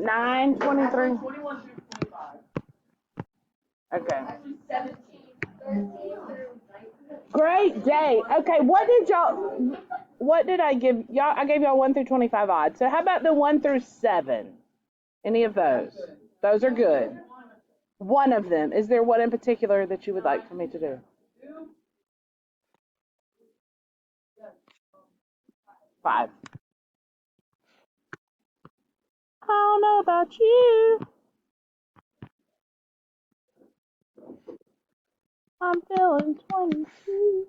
9, 23? Okay. Great day. Okay, what did I give y'all? I gave y'all 1 through 25 odd. So how about the 1 through 7? Any of those? Those are good. One of them. Is there one in particular that you would like for me to do? 5. I don't know about you. I'm feeling 22.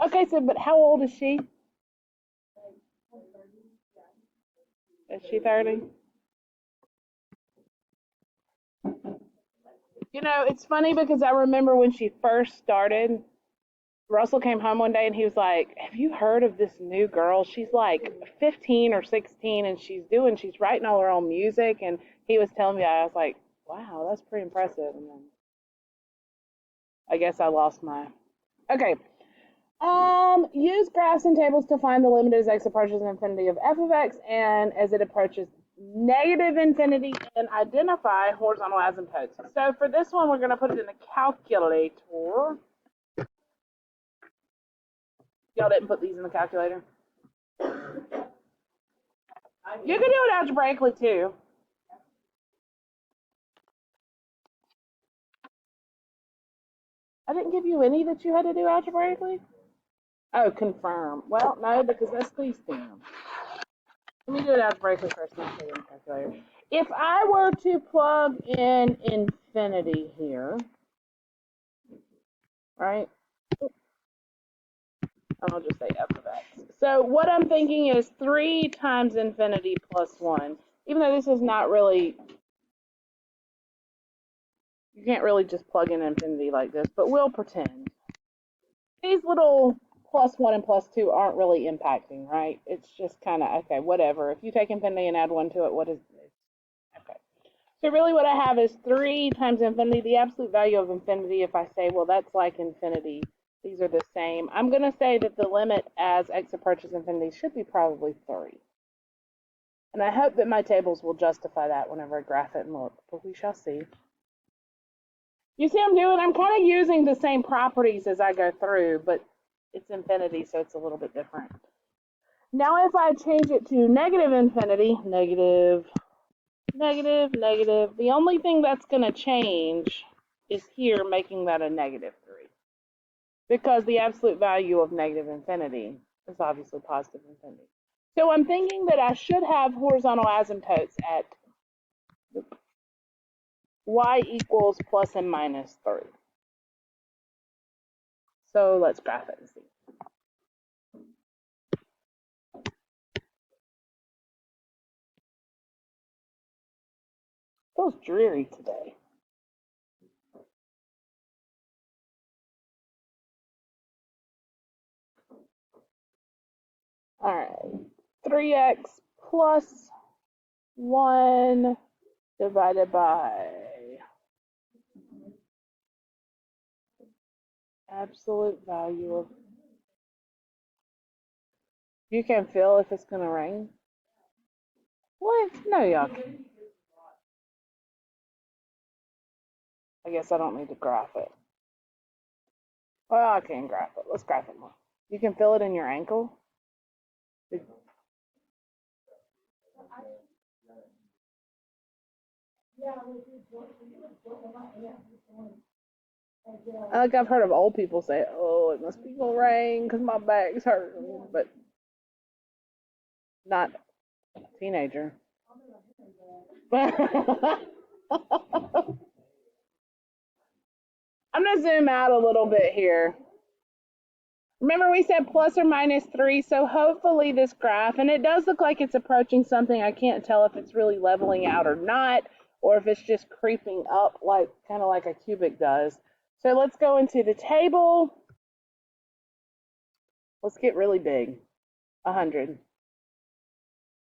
Okay, so but how old is she? Is she 30? You know, it's funny because I remember when she first started, Russell came home one day and he was like, "Have you heard of this new girl? She's like 15 or 16 and she's writing all her own music." And he was telling me, I was like, "Wow, that's pretty impressive." And then I guess I lost my. Okay. Use graphs and tables to find the limit as x approaches infinity of f of x and as it approaches negative infinity and identify horizontal asymptotes. So for this one, we're going to put it in a calculator. Y'all didn't put these in the calculator? You can do it algebraically too. I didn't give you any that you had to do algebraically? Oh, confirm. Well, no, because that's these theorem. Let me do it algebraically first and put it in the calculator. If I were to plug in infinity here, right? I'll just say f of x. So what I'm thinking is 3 times infinity plus 1. Even though this is not really, you can't really just plug in infinity like this, but we'll pretend. These little plus 1 and plus 2 aren't really impacting, right? It's just kind of, okay, whatever. If you take infinity and add 1 to it, what is it? Okay. So really what I have is 3 times infinity, the absolute value of infinity. If I say, well, that's like infinity, these are the same. I'm going to say that the limit as x approaches infinity should be probably 3. And I hope that my tables will justify that whenever I graph it and look, but we shall see. You see what I'm doing? I'm kind of using the same properties as I go through, but it's infinity, so it's a little bit different. Now if I change it to negative infinity, negative, negative, negative, the only thing that's going to change is here, making that a negative 3. Because the absolute value of negative infinity is obviously positive infinity. So I'm thinking that I should have horizontal asymptotes at y equals plus and minus 3. So let's graph it and see. It feels dreary today. All right, 3x plus 1 divided by absolute value of. You can feel if it's going to rain. What? No, y'all can. I guess I don't need to graph it. Well, I can graph it. Let's graph it more. You can feel it in your ankle. Like I've heard of old people say, "Oh, it must be gonna rain because my back's hurting," but not a teenager. I'm gonna zoom out a little bit here. Remember we said plus or minus 3, so hopefully this graph, and it does look like it's approaching something. I can't tell if it's really leveling out or not, or if it's just creeping up like kind of like a cubic does. So let's go into the table. Let's get really big. 100,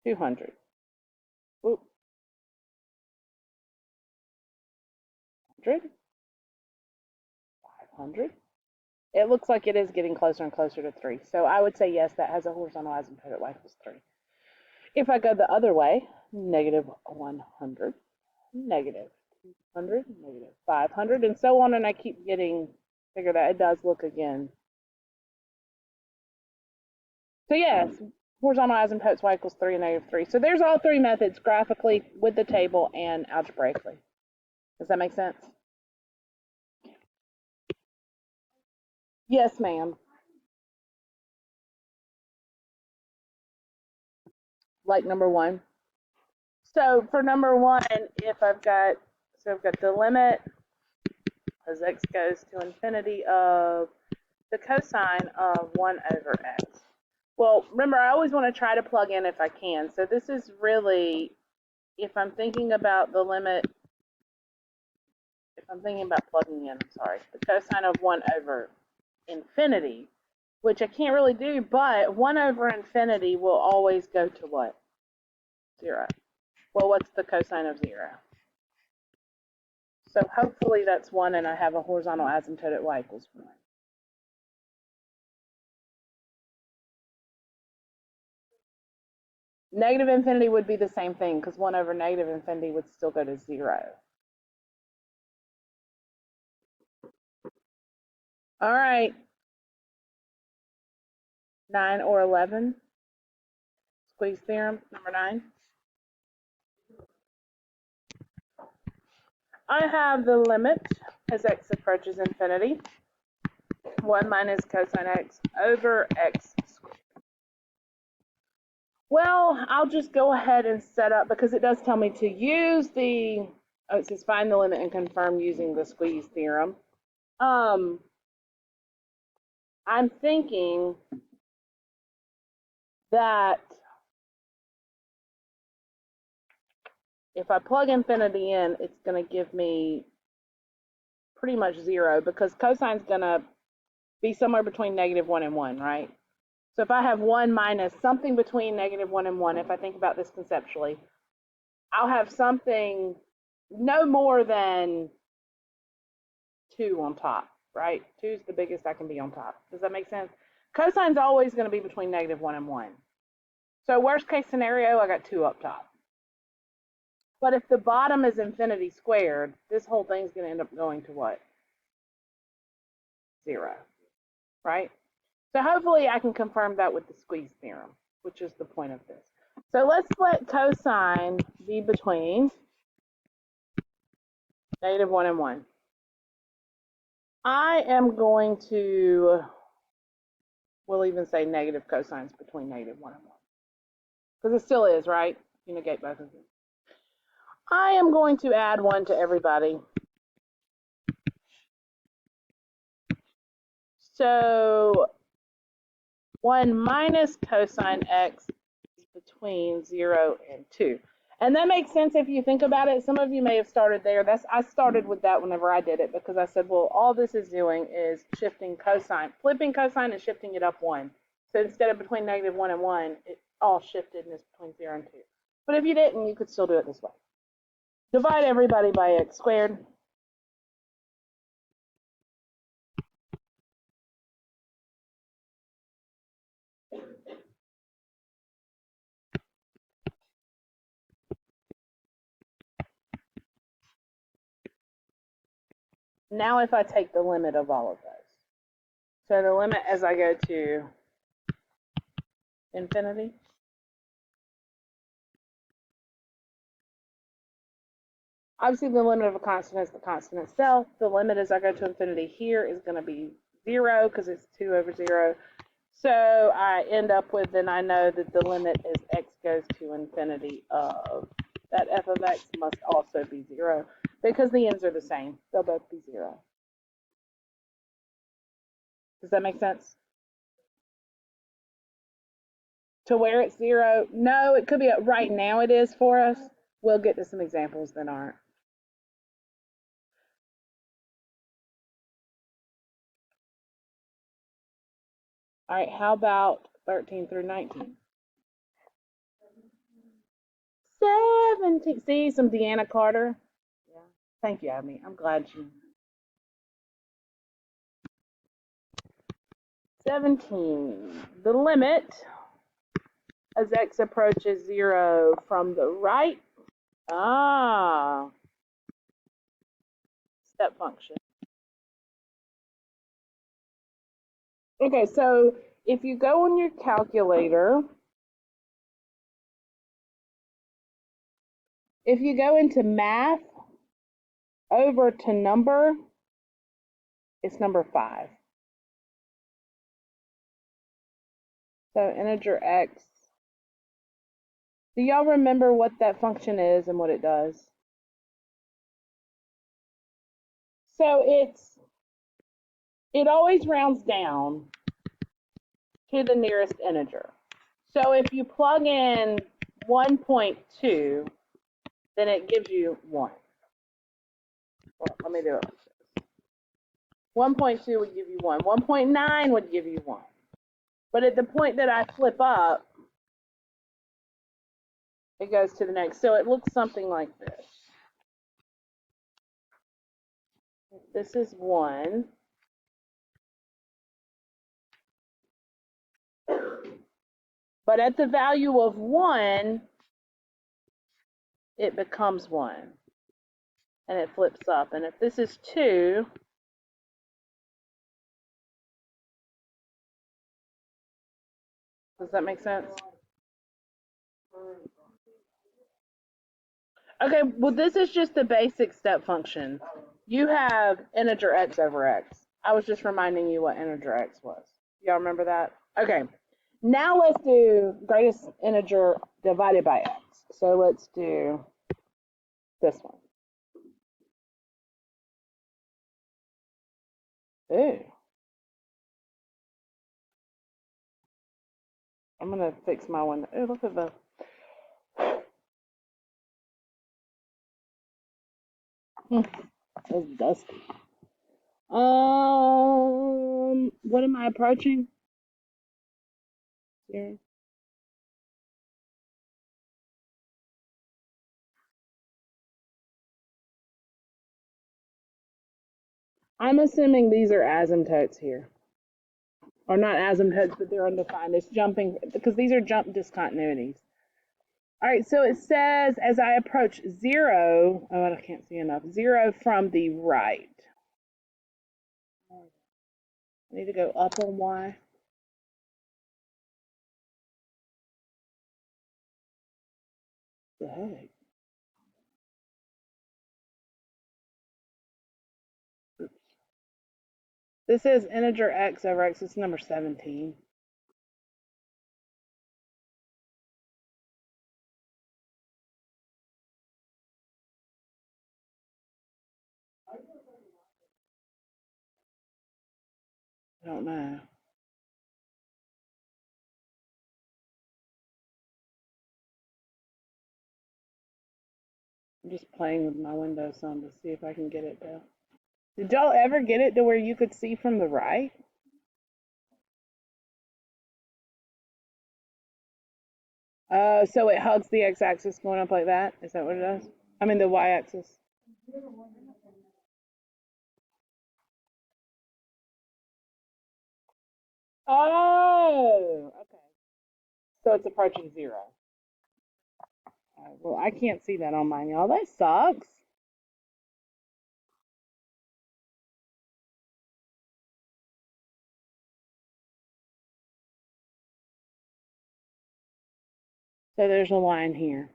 200, whoop, 100, 500. It looks like it is getting closer and closer to 3. So I would say yes, that has a horizontal asymptote at y equals 3. If I go the other way, negative 100, negative 200, negative 500, and so on, and I keep getting bigger. That it does look again. So yes, horizontal asymptotes y equals 3 and negative 3. So there's all three methods graphically with the table and algebraically. Does that make sense? Yes, ma'am. Like number one. So for number one, if I've got the limit as x goes to infinity of the cosine of 1 over x. Well, remember, I always want to try to plug in if I can. So this is really, if I'm thinking about the limit, if I'm thinking about plugging in, I'm sorry, the cosine of 1 over infinity, which I can't really do, but 1 over infinity will always go to what? 0. Well, what's the cosine of 0? So hopefully that's 1, and I have a horizontal asymptote at y equals 1. Negative infinity would be the same thing, because 1 over negative infinity would still go to 0. All right. 9 or 11. Squeeze theorem, number 9. I have the limit as x approaches infinity. 1 minus cosine x over x squared. Well, I'll just go ahead and set up, because it does tell me to use the, it says find the limit and confirm using the squeeze theorem. I'm thinking that if I plug infinity in, it's going to give me pretty much 0, because cosine's going to be somewhere between negative 1 and 1, right? So if I have 1 minus something between negative 1 and 1, if I think about this conceptually, I'll have something no more than 2 on top, right? 2 is the biggest I can be on top. Does that make sense? Cosine's always going to be between negative 1 and 1. So worst case scenario, I got 2 up top. But if the bottom is infinity squared, this whole thing's going to end up going to what? 0, right? So hopefully I can confirm that with the squeeze theorem, which is the point of this. So let's let cosine be between negative 1 and 1. I am going to, we'll even say negative cosines between negative 1 and 1. Because it still is, right? You negate both of them. I am going to add 1 to everybody. So 1 minus cosine x is between 0 and 2. And that makes sense if you think about it. Some of you may have started there. I started with that whenever I did it, because I said, well, all this is doing is shifting cosine, flipping cosine and shifting it up 1. So instead of between negative 1 and 1, it all shifted and it's between 0 and 2. But if you didn't, you could still do it this way. Divide everybody by x squared. Now if I take the limit of all of those. So the limit as I go to infinity. Obviously, the limit of a constant is the constant itself. The limit as I go to infinity here is going to be 0, because it's 2 over 0. So I end up with, then I know that the limit as x goes to infinity of that f of x must also be 0, because the ends are the same. They'll both be 0. Does that make sense? To where it's 0? No, it could be, right now it is for us. We'll get to some examples that aren't. All right, how about 13 through 19? 17. See, some Deanna Carter. Yeah. Thank you, Abby. I'm glad you. 17. The limit as x approaches 0 from the right. Step function. Okay, so if you go on your calculator, if you go into math, over to number, it's number 5. So integer x. Do y'all remember what that function is and what it does? So it always rounds down to the nearest integer. So if you plug in 1.2, then it gives you 1. Well, let me do it like this. 1.2 would give you 1. 1.9 would give you 1. But at the point that I flip up, it goes to the next. So it looks something like this. This is 1. But at the value of 1, it becomes 1. And it flips up. And if this is 2, does that make sense? Okay, well, this is just the basic step function. You have integer x over x. I was just reminding you what integer x was. Y'all remember that? Okay, now let's do greatest integer divided by x. So let's do this one. Ooh. I'm going to fix my one. Ooh, look at the... It's dusty. What am I approaching? Here. I'm assuming these are asymptotes here. Or not asymptotes, but they're undefined. It's jumping, because these are jump discontinuities. All right, so it says as I approach 0, oh, I can't see enough, 0 from the right. I need to go up on y. The heck? Oops. This is integer x over x. It's number 17. I don't know. I'm just playing with my Windows some to see if I can get it to. Did y'all ever get it to where you could see from the right? So it hugs the x-axis going up like that? Is that what it does? I mean the y-axis. Oh, okay. So it's approaching 0. Well, I can't see that on mine, y'all. That sucks. So there's a line here.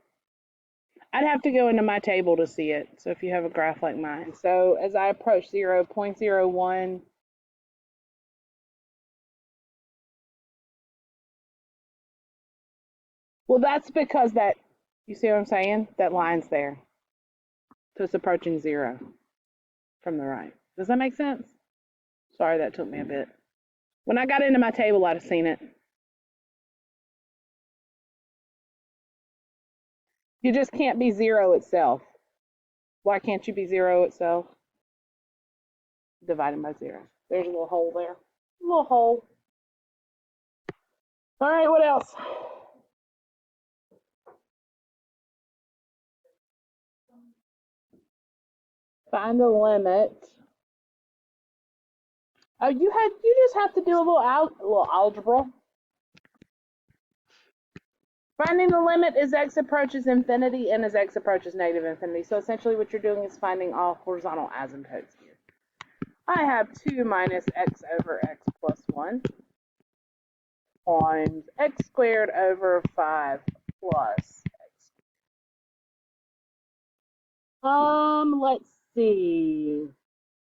I'd have to go into my table to see it. So if you have a graph like mine. So as I approach 0, 0.01. Well, that's because that, you see what I'm saying? That line's there. So it's approaching 0 from the right. Does that make sense? Sorry, that took me a bit. When I got into my table, I'd have seen it. You just can't be 0 itself. Why can't you be 0 itself? Divided by 0. There's a little hole there. A little hole. All right, what else? Find the limit. Oh, you just have to do a little algebra. Finding the limit as x approaches infinity and as x approaches negative infinity. So essentially what you're doing is finding all horizontal asymptotes here. I have 2 minus x over x plus 1 times x squared over 5 plus x. Let's see.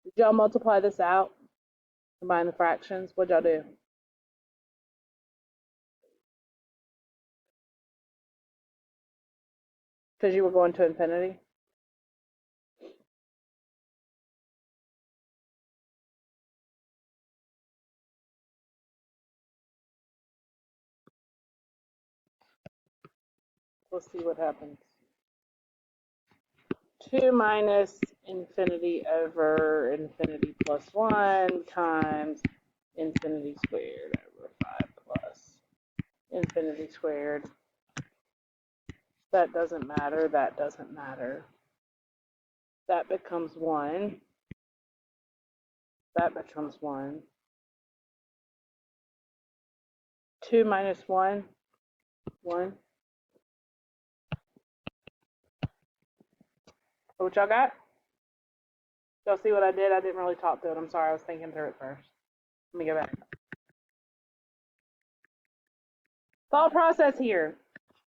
Did y'all multiply this out? Combine the fractions? What'd y'all do? Because you were going to infinity? Let's see what happens. 2 minus infinity over infinity plus 1 times infinity squared over 5 plus infinity squared. That doesn't matter. That doesn't matter. That becomes 1. That becomes 1. 2 minus 1, 1. What y'all got? Y'all see what I did? I didn't really talk through it. I'm sorry. I was thinking through it first. Let me go back. Thought process here.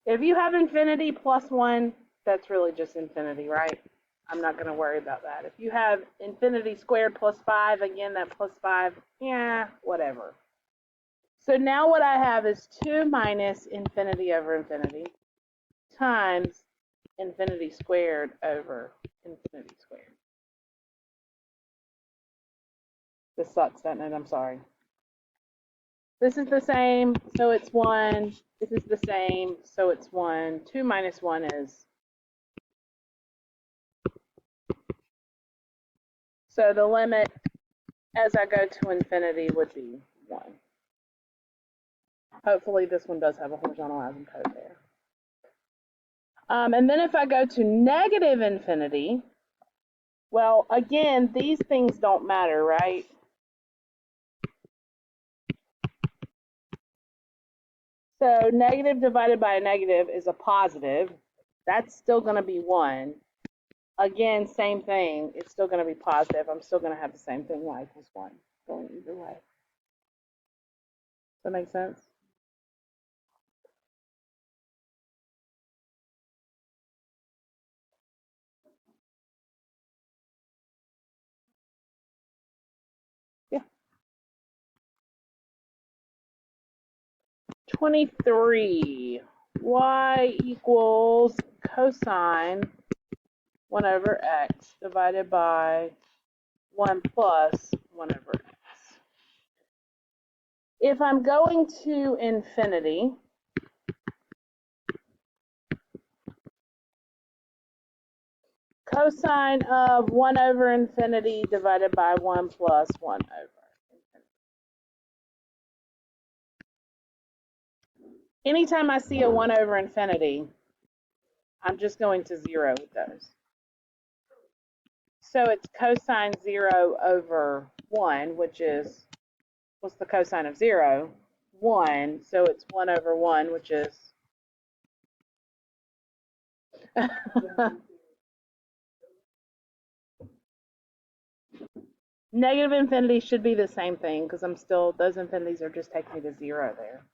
If you have infinity plus 1, that's really just infinity, right? I'm not going to worry about that. If you have infinity squared plus 5, again, that plus 5, yeah, whatever. So now what I have is 2 minus infinity over infinity times infinity squared over infinity squared. This sucks, doesn't it? I'm sorry. This is the same, so it's 1. This is the same, so it's 1. 2 minus 1 is. So the limit as I go to infinity would be 1. Hopefully this one does have a horizontal asymptote there. And then if I go to negative infinity, well, again, these things don't matter, right? So negative divided by a negative is a positive. That's still going to be 1. Again, same thing. It's still going to be positive. I'm still going to have the same thing, y equals 1, going either way. Does that make sense? Yeah. 23. Y equals cosine 1 over x divided by 1 plus 1 over x. If I'm going to infinity, cosine of 1 over infinity divided by 1 plus 1 over infinity. Anytime I see a 1 over infinity, I'm just going to 0 with those. So it's cosine 0 over 1, which is, what's the cosine of 0? 1. So it's 1 over 1, which is negative infinity should be the same thing because I'm still, those infinities are just taking me to 0 there.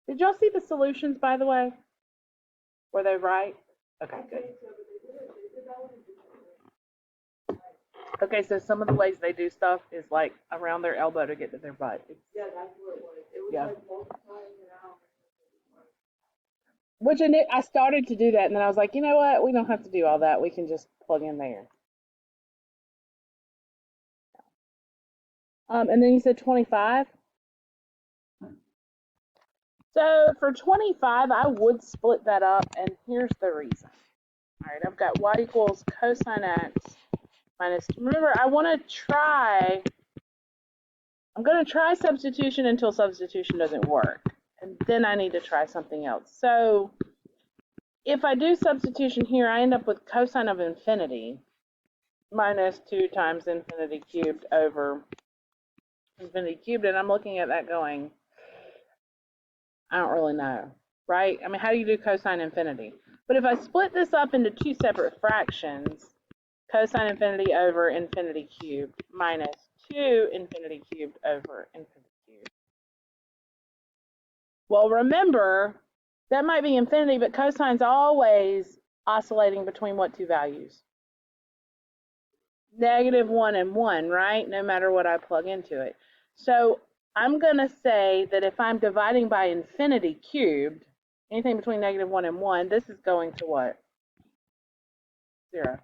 Did y'all see the solutions, by the way? Were they right? Okay, good. Okay, so some of the ways they do stuff is like around their elbow to get to their butt. Yeah, that's what it was. It was like multiplying it out. Which I started to do that, and then I was like, you know what? We don't have to do all that. We can just plug in there. And then you said 25. So for 25, I would split that up, and here's the reason. All right, I've got y equals cosine x minus, remember, I want to try, I'm going to try substitution until substitution doesn't work, and then I need to try something else. So if I do substitution here, I end up with cosine of infinity minus 2 times infinity cubed over infinity cubed, and I'm looking at that going, I don't really know, right? I mean, how do you do cosine infinity? But if I split this up into two separate fractions, cosine infinity over infinity cubed minus 2 infinity cubed over infinity cubed. Well, remember, that might be infinity, but cosine's always oscillating between what two values? -1 and 1, right? No matter what I plug into it. So I'm going to say that if I'm dividing by infinity cubed, anything between -1 and 1, this is going to what? 0.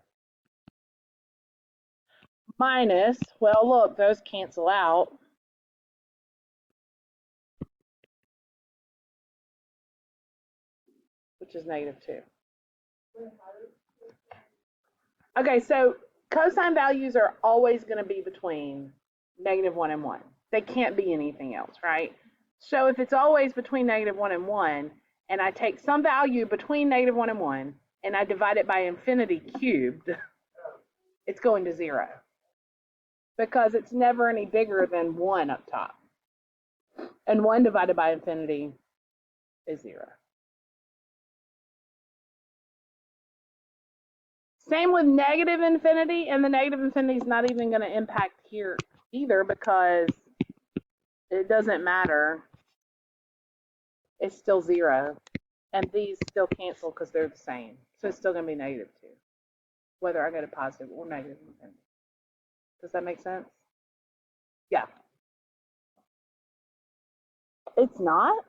Minus, well, look, those cancel out. Which is -2. Okay, so cosine values are always going to be between -1 and 1. They can't be anything else, right? So if it's always between -1 and 1, and I take some value between -1 and 1, and I divide it by infinity cubed, it's going to 0. Because it's never any bigger than 1 up top. And 1 divided by infinity is 0. Same with negative infinity, and the negative infinity is not even going to impact here either because it doesn't matter. It's still 0. And these still cancel because they're the same. So it's still going to be -2, whether I go to positive or negative infinity. Does that make sense? Yeah. It's not?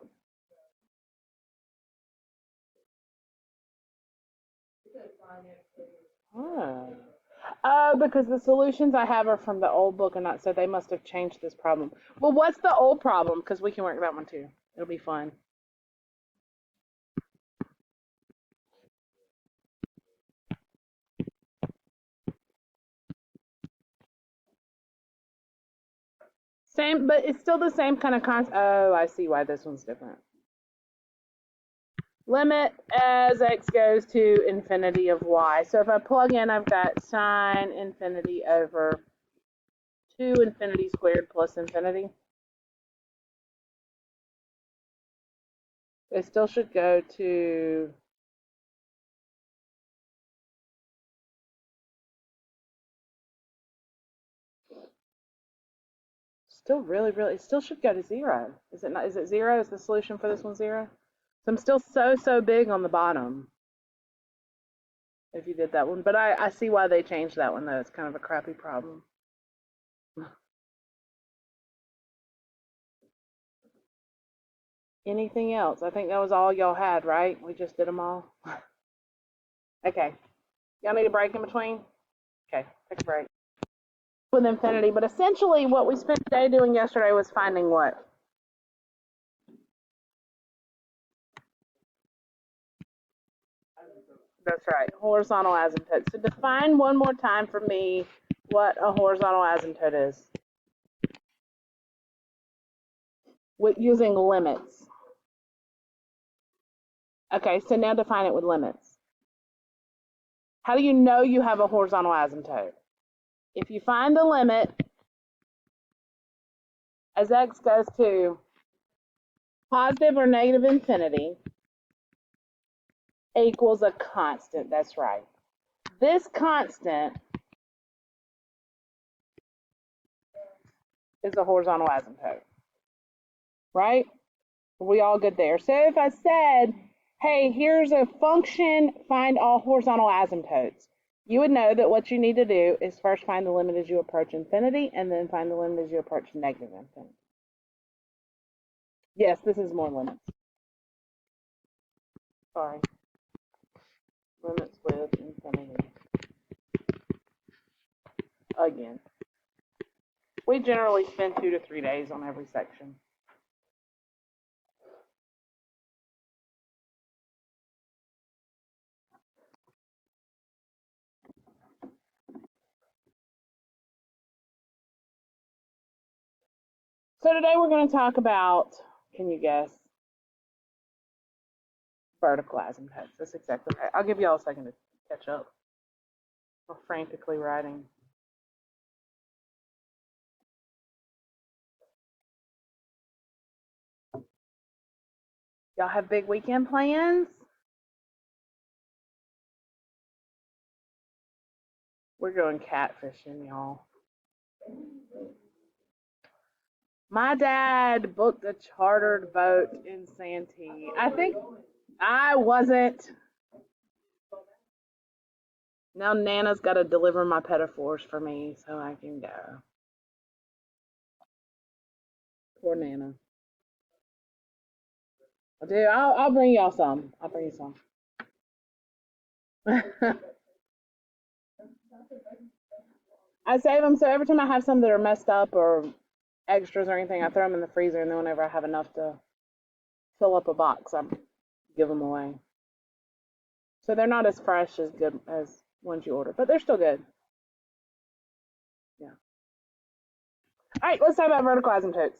Oh. Because the solutions I have are from the old book, and not so they must have changed this problem. Well, what's the old problem? Because we can work that one too. It'll be fun. Same, but it's still the same kind of concept. Oh, I see why this one's different. Limit as x goes to infinity of y. So if I plug in, I've got sine infinity over 2 infinity squared plus infinity. It still should go to still really, it still should go to 0. Is it not? Is it 0? Is the solution for this one 0? So I'm still so big on the bottom if you did that one. But I see why they changed that one, though. It's kind of a crappy problem. Anything else? I think that was all y'all had, right? We just did them all. Okay. Y'all need a break in between? Okay, take a break. With infinity, but essentially what we spent the day doing yesterday was finding what? That's right, horizontal asymptote. So define one more time for me what a horizontal asymptote is. With using limits. Okay, so now define it with limits. How do you know you have a horizontal asymptote? If you find the limit as x goes to positive or negative infinity equals a constant, that's right. This constant is a horizontal asymptote, right? Are we all good there? So if I said, hey, here's a function, find all horizontal asymptotes, you would know that what you need to do is first find the limit as you approach infinity, and then find the limit as you approach negative infinity. Yes, this is more limits. Sorry. Limits with infinity. Again. We generally spend 2 to 3 days on every section. So today we're going to talk about, can you guess? Vertical asymptotes. That's exactly right. I'll give you all a second to catch up. We're frantically writing. Y'all have big weekend plans? We're going catfishing, y'all. My dad booked a chartered boat in Santee. I think I wasn't. Now Nana's got to deliver my pedophores for me so I can go. Poor Nana. I'll bring y'all some. I'll bring you some. I save them so every time I have some that are messed up or extras or anything, I throw them in the freezer, and then whenever I have enough to fill up a box, I give them away. So they're not as fresh as good as ones you order, but they're still good. Yeah. All right, let's talk about vertical asymptotes.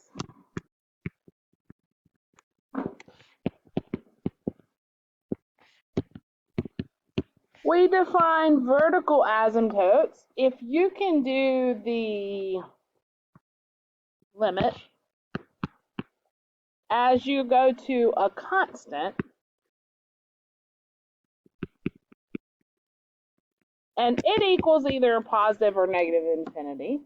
We define vertical asymptotes if you can do the limit as you go to a constant and it equals either a positive or negative infinity.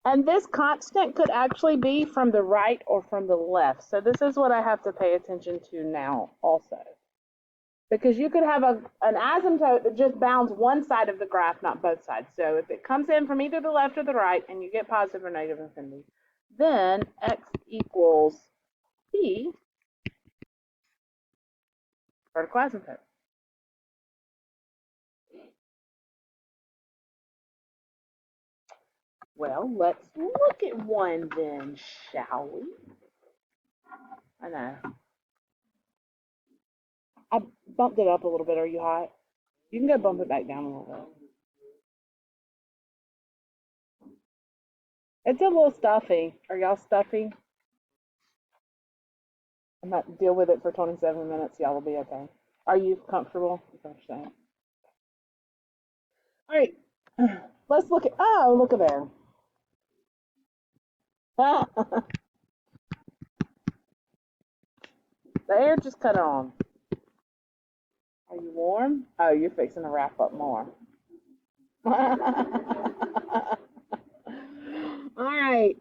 And this constant could actually be from the right or from the left. So this is what I have to pay attention to now also. Because you could have an asymptote that just bounds one side of the graph, not both sides. So if it comes in from either the left or the right and you get positive or negative infinity, then x equals c, vertical asymptote. Well, let's look at one then, shall we? I know. I bumped it up a little bit. Are you hot? You can go bump it back down a little bit. It's a little stuffy. Are y'all stuffy? I might deal with it for 27 minutes. Y'all will be okay. Are you comfortable? That's what I'm saying. All right. Let's look at, oh, look at there. The air just cut on. Are you warm? Oh, you're fixing to wrap up more. All right.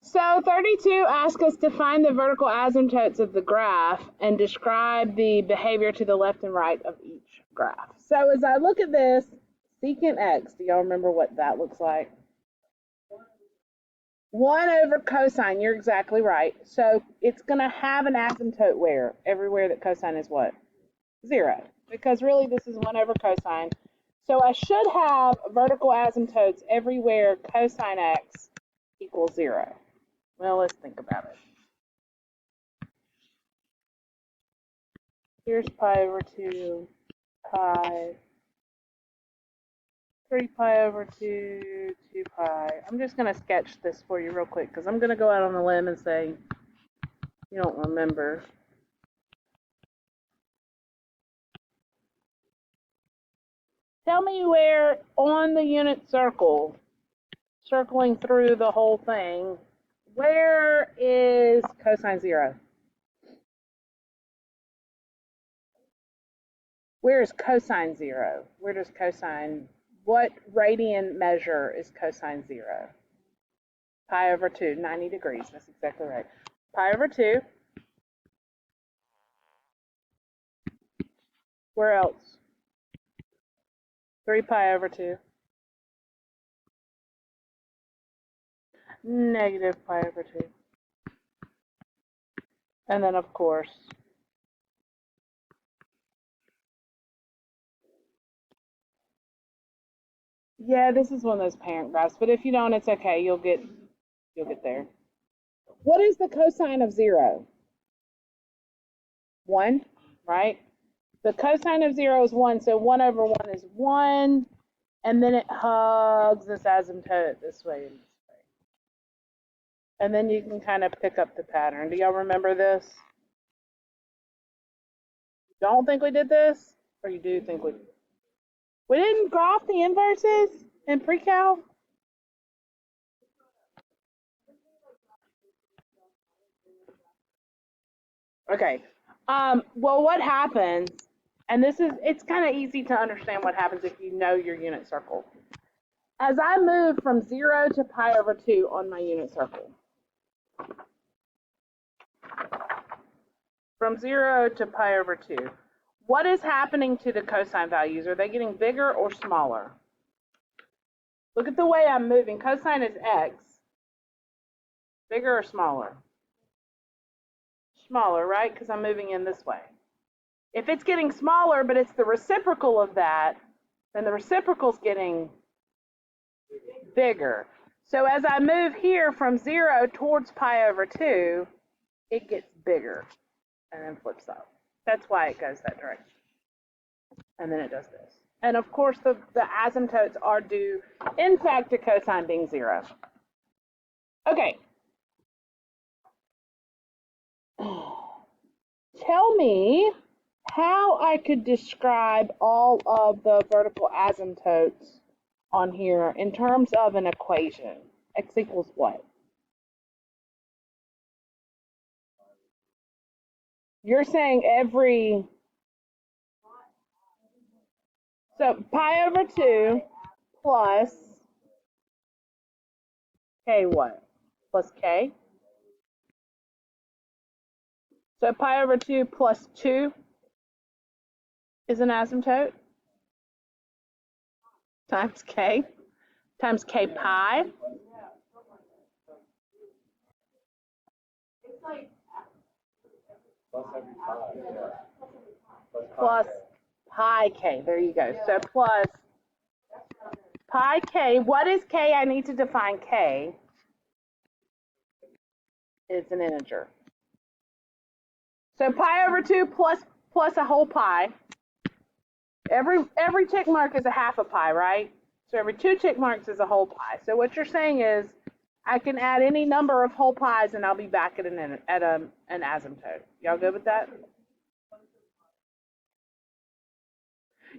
So 32 asks us to find the vertical asymptotes of the graph and describe the behavior to the left and right of each graph. So as I look at this, secant x, do y'all remember what that looks like? 1 over cosine, you're exactly right. So it's going to have an asymptote where? Everywhere that cosine is what? 0. Because really this is 1 over cosine. So I should have vertical asymptotes everywhere cosine x equals 0. Well, let's think about it. Here's pi over 2, pi, 3 pi over 2, 2 pi. I'm just going to sketch this for you real quick because I'm going to go out on a limb and say you don't remember. Tell me where on the unit circle, circling through the whole thing, where is cosine 0? Where is cosine 0? Where does cosine, what radian measure is cosine 0? Pi over 2, 90 degrees. That's exactly right. Pi over 2. Where else? 3 pi over 2. Negative pi over 2. And then, of course, yeah, this is one of those parent graphs, but if you don't, it's okay. You'll get there. What is the cosine of 0? 1, right? The cosine of 0 is 1, so 1 over 1 is 1, and then it hugs this asymptote this way and this way. And then you can kind of pick up the pattern. Do y'all remember this? Don't think we did this? Or you do think we did? We didn't graph the inverses in pre-cal? Okay. Well, what happens, and it's kind of easy to understand what happens if you know your unit circle. As I move from 0 to pi over 2 on my unit circle, from 0 to pi over 2, what is happening to the cosine values? Are they getting bigger or smaller? Look at the way I'm moving. Cosine is x. Bigger or smaller? Smaller, right? Because I'm moving in this way. If it's getting smaller, but it's the reciprocal of that, then the reciprocal is getting bigger. So as I move here from 0 towards pi over 2, it gets bigger and then flips up. That's why it goes that direction. And then it does this. And of course, the asymptotes are due, in fact, to cosine being 0. Okay. Tell me how I could describe all of the vertical asymptotes on here in terms of an equation. X equals what? You're saying so pi over 2 plus k what? Plus k? So pi over 2 plus 2 is an asymptote times k pi. Plus pi k. There you go. So plus pi k. What is k? I need to define k. It's an integer. So pi over 2 plus a whole pi. Every tick mark is a half a pi, right? So every 2 tick marks is a whole pi. So what you're saying is I can add any number of whole pies and I'll be back at an asymptote. Y'all good with that?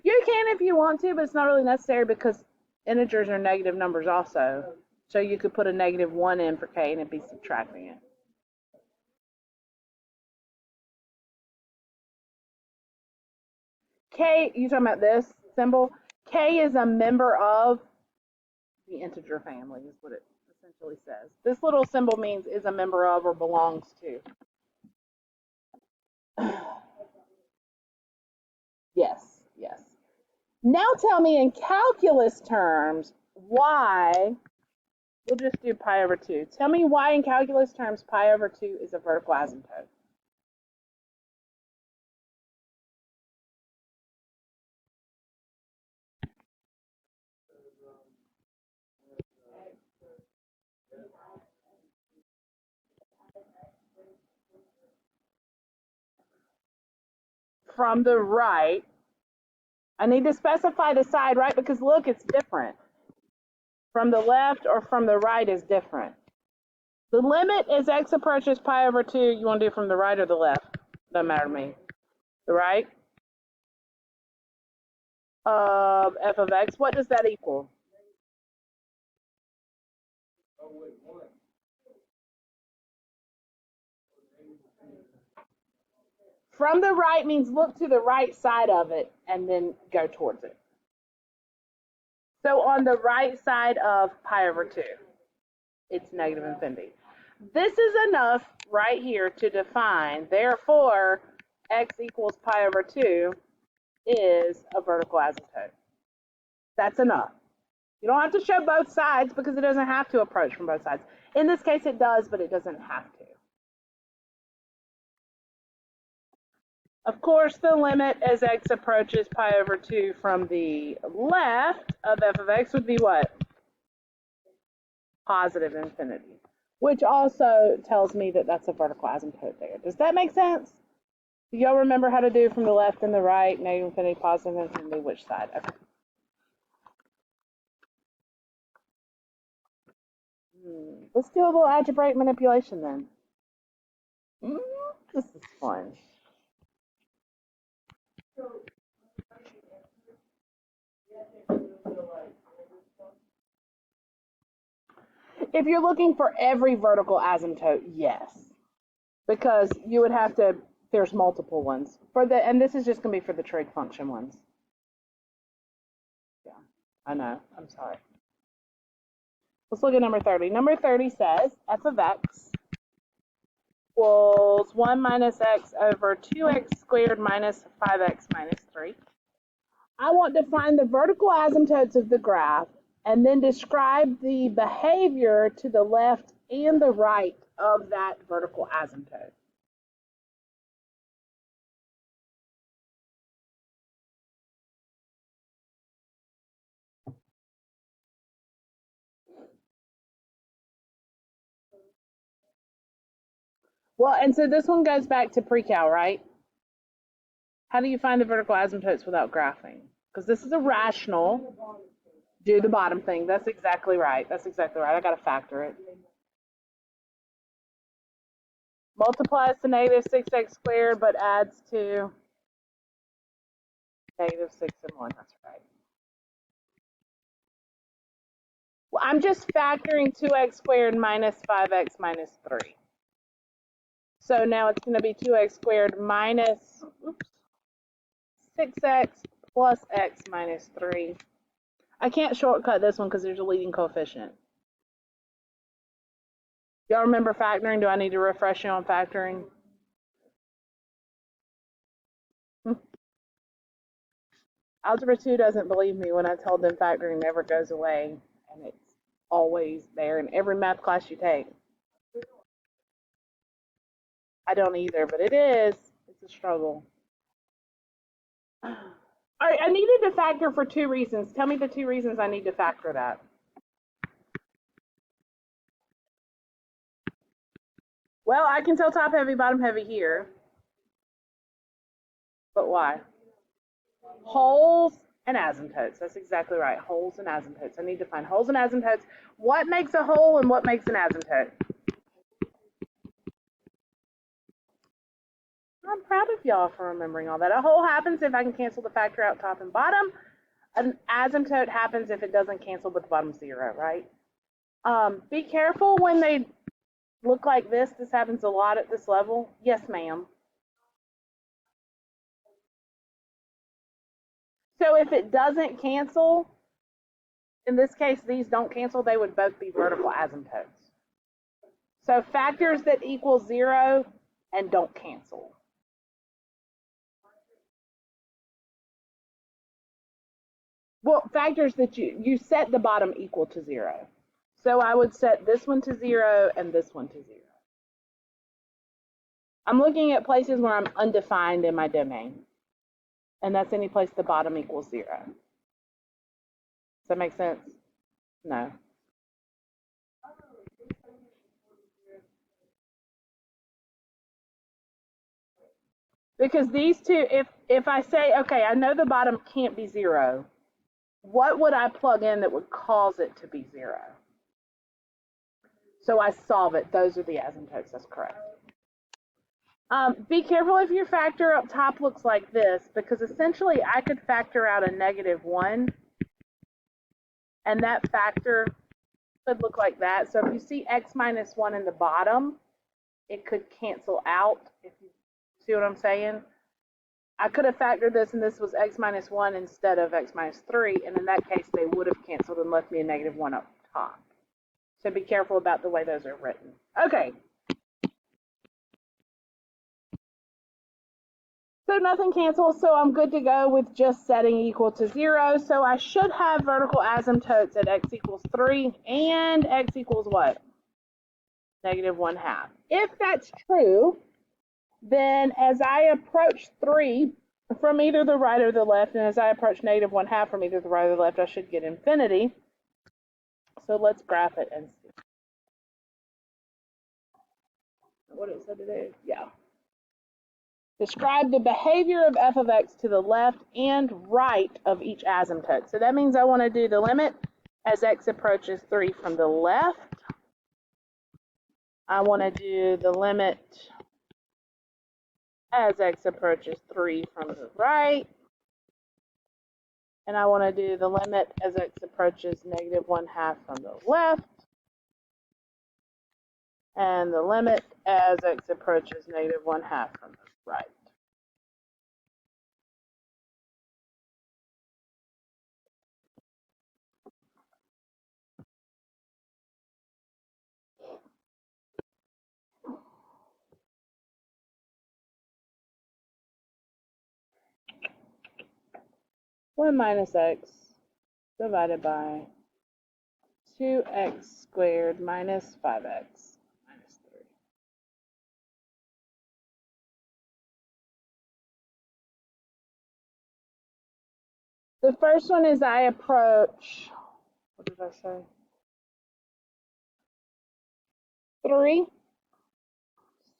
You can if you want to, but it's not really necessary because integers are negative numbers also. So you could put a -1 in for k and it'd be subtracting it. K, you talking about this symbol? K is a member of the integer family, is what it essentially says. This little symbol means is a member of or belongs to. Yes, yes. Now tell me in calculus terms why, we'll just do pi over 2. Tell me why in calculus terms pi over 2 is a vertical asymptote. From the right, I need to specify the side, right? Because look, it's different. From the left or from the right is different. The limit is x approaches pi over 2. You want to do from the right or the left? Doesn't matter to me. The right of f of x. What does that equal? From the right means look to the right side of it and then go towards it. So on the right side of pi over 2, it's negative infinity. This is enough right here to define, therefore, x equals pi over 2 is a vertical asymptote. That's enough. You don't have to show both sides because it doesn't have to approach from both sides. In this case, it does, but it doesn't have to. Of course, the limit as x approaches pi over 2 from the left of f of x would be what? Positive infinity, which also tells me that that's a vertical asymptote there. Does that make sense? Do y'all remember how to do from the left and the right, negative infinity, positive infinity, which side? Okay. Let's do a little algebraic manipulation then. This is fun. If you're looking for every vertical asymptote, yes. Because you would have to There's multiple ones for the, and this is just going to be for the trig function ones. Yeah, I know. I'm sorry. Let's look at number 30. Number 30 says f of x equals 1 minus x over 2x squared minus 5x minus 3. I want to find the vertical asymptotes of the graph and then describe the behavior to the left and the right of that vertical asymptote. Well, and so this one goes back to pre-cal, right? How do you find the vertical asymptotes without graphing? Because this is a rational. Do the bottom thing. That's exactly right. That's exactly right. I got to factor it. Multiplies to negative 6x squared, but adds to negative 6 and 1. That's right. Well, I'm just factoring 2x squared minus 5x minus 3. So now it's going to be 2x squared minus 6x plus x minus 3. I can't shortcut this one because there's a leading coefficient. Y'all remember factoring? Do I need to refresh you on factoring? Algebra 2 doesn't believe me when I told them factoring never goes away, and it's always there in every math class you take. I don't either, but it is. It's a struggle. All right, I needed to factor for 2 reasons. Tell me the 2 reasons I need to factor that. Well, I can tell top heavy, bottom heavy here. But why? Holes and asymptotes. That's exactly right. Holes and asymptotes. I need to find holes and asymptotes. What makes a hole and what makes an asymptote? I'm proud of y'all for remembering all that. A hole happens if I can cancel the factor out top and bottom. An asymptote happens if it doesn't cancel but the bottom's 0, right? Be careful when they look like this. This happens a lot at this level. Yes, ma'am. So if it doesn't cancel, in this case, these don't cancel, they would both be vertical asymptotes. So factors that equal 0 and don't cancel. Well, factors that you set the bottom equal to 0. So I would set this one to 0 and this one to 0. I'm looking at places where I'm undefined in my domain. And that's any place the bottom equals 0. Does that make sense? No. Because these two, if I say, okay, I know the bottom can't be 0, what would I plug in that would cause it to be 0? So I solve it. Those are the asymptotes. That's correct. Be careful if your factor up top looks like this, because essentially I could factor out a -1, and that factor could look like that. So if you see x minus 1 in the bottom, it could cancel out, if you see what I'm saying. I could have factored this and this was x minus 1 instead of x minus 3, and in that case they would have canceled and left me a -1 up top. So be careful about the way those are written. Okay. So nothing cancels, so I'm good to go with just setting equal to 0. So I should have vertical asymptotes at x equals 3 and x equals what? -1/2. If that's true, then as I approach 3 from either the right or the left, and as I approach -1/2 from either the right or the left, I should get infinity. So let's graph it and see what it said to do. Yeah. Describe the behavior of f of x to the left and right of each asymptote. So that means I want to do the limit as x approaches 3 from the left. I want to do the limit as x approaches 3 from the right. And I want to do the limit as x approaches -1/2 from the left. and the limit as x approaches -1/2 from the right. One minus x divided by 2x squared minus 5x minus 3. The first one is I approach, what did I say? 3.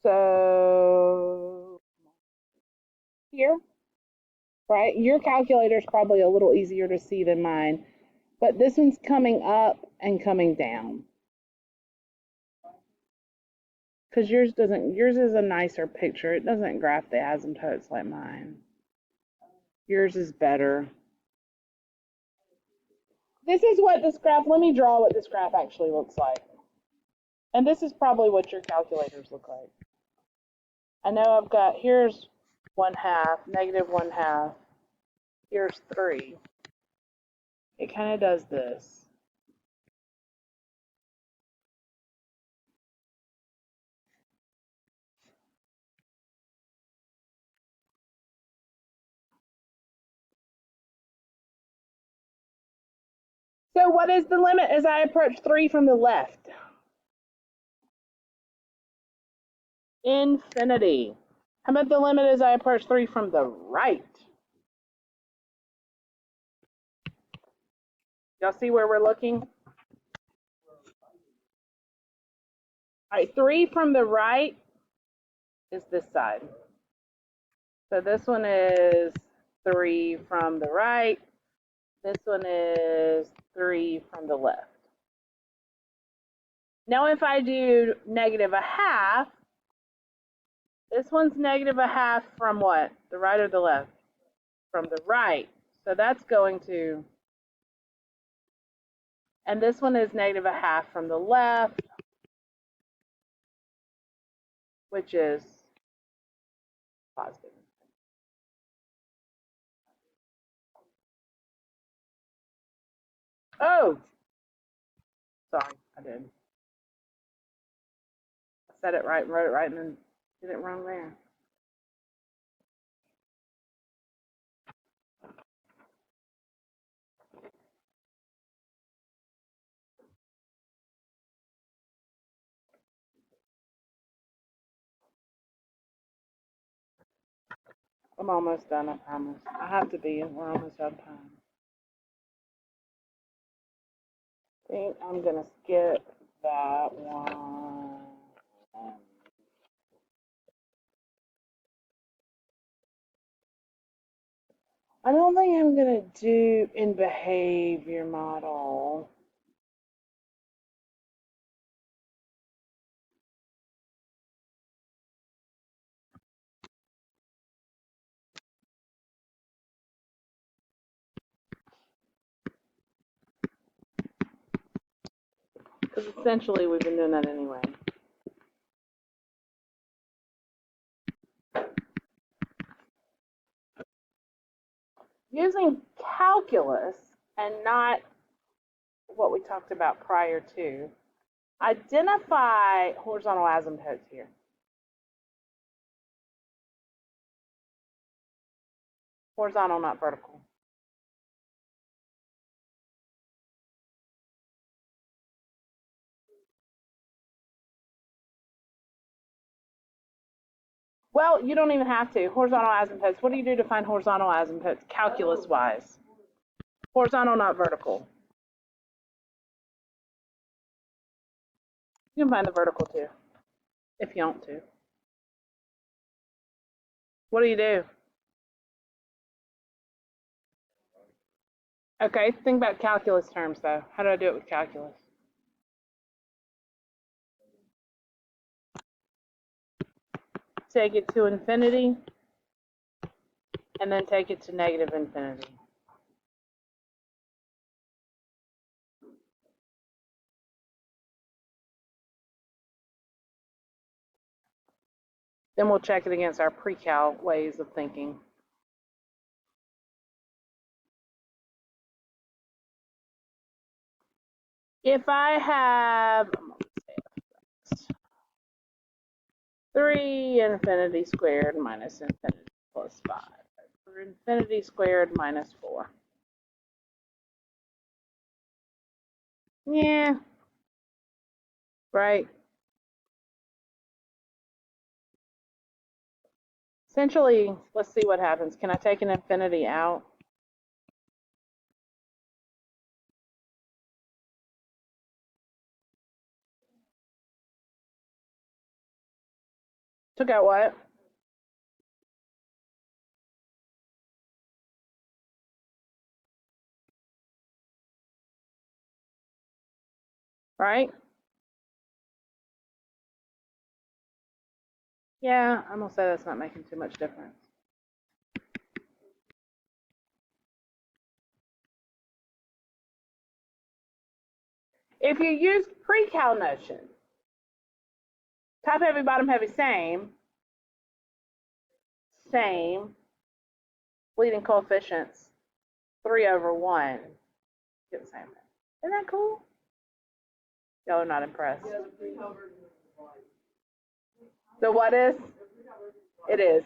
So here, right? Your calculator is probably a little easier to see than mine, but this one's coming up and coming down. Because yours is a nicer picture. It doesn't graph the asymptotes like mine. Yours is better. This is what this graph, let me draw what this graph actually looks like. And this is probably what your calculators look like. I know I've got, here's 1/2, -1/2. Here's 3. It kind of does this. So what is the limit as I approach 3 from the left? Infinity. How about the limit as I approach 3 from the right? Y'all see where we're looking? All right, 3 from the right is this side. So this one is 3 from the right. This one is 3 from the left. Now if I do -1/2, this one's -1/2 from what? The right or the left? From the right. So that's going to, and this one is -1/2 from the left, which is positive. Oh, sorry, I did. I said it right, wrote it right, and then did it wrong there. I'm almost done, I promise. I have to be, we're almost out of time. I think I'm gonna skip that one. I don't think I'm gonna do in behavior model. Because essentially we've been doing that anyway. Using calculus and not what we talked about prior to, identify horizontal asymptotes here. Horizontal, not vertical. Well, you don't even have to. Horizontal asymptotes. What do you do to find horizontal asymptotes calculus-wise? Horizontal, not vertical. You can find the vertical too, if you want to. What do? Okay, think about calculus terms though. How do I do it with calculus? Take it to infinity, and then take it to negative infinity. Then we'll check it against our pre-cal ways of thinking. If I have 3 infinity squared minus infinity plus 5, or infinity squared minus 4. Yeah, right. Essentially, let's see what happens. Can I take an infinity out? Took out what? Right? Yeah, I'm gonna say that's not making too much difference. If you use pre-cal notion, top heavy, bottom heavy, same, leading coefficients, 3/1, get the same thing. Isn't that cool? Y'all are not impressed. The what is? It is.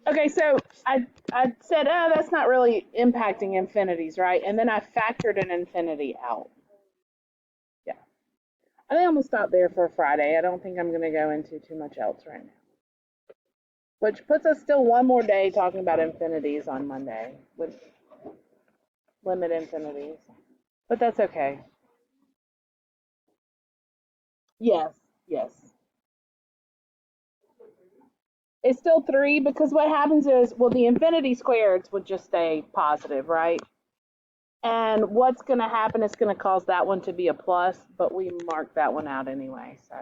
Okay, so I said, oh, that's not really impacting infinities, right? And then I factored an infinity out. Yeah. I think I'm going to stop there for Friday. I don't think I'm going to go into too much else right now. Which puts us still one more day talking about infinities on Monday with limit infinities. But that's okay. Yes. It's still 3 because what happens is, well, the infinity squareds would just stay positive, right? And what's going to happen is going to cause that one to be a plus, but we mark that one out anyway, so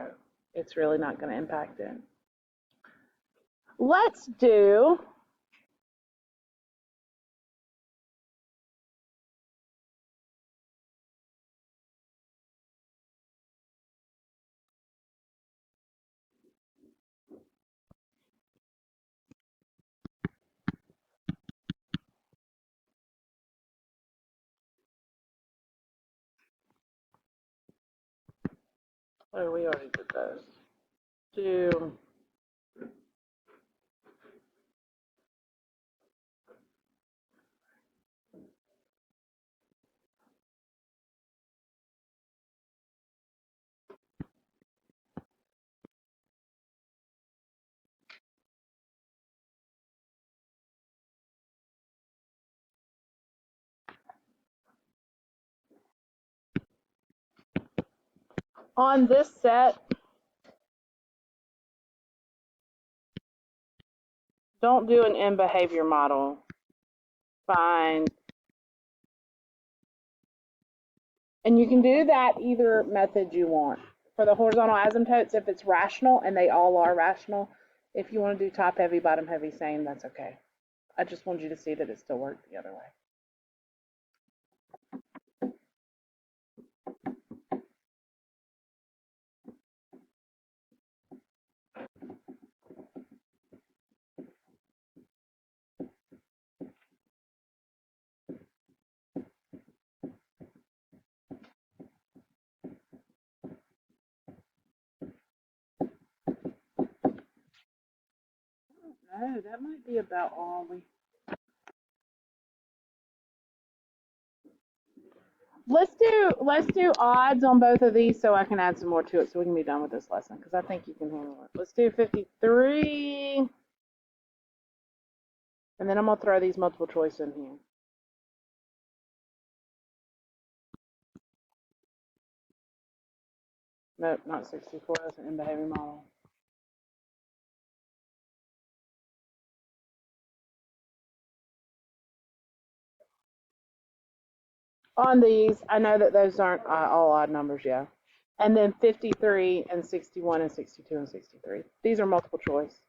it's really not going to impact it. Let's do oh, we already did those. Do on this set, don't do an end behavior model. Fine. And you can do that either method you want. For the horizontal asymptotes, if it's rational, and they all are rational, if you want to do top heavy, bottom heavy, same, that's okay. I just wanted you to see that it still worked the other way. No, that might be about all we. Let's do odds on both of these so I can add some more to it so we can be done with this lesson because I think you can handle it. Let's do 53. And then I'm going to throw these multiple choice in here. Nope, not 64. That's an end behavior model. On these, I know that those aren't all odd numbers, yeah. And then 53 and 61 and 62 and 63. These are multiple choice.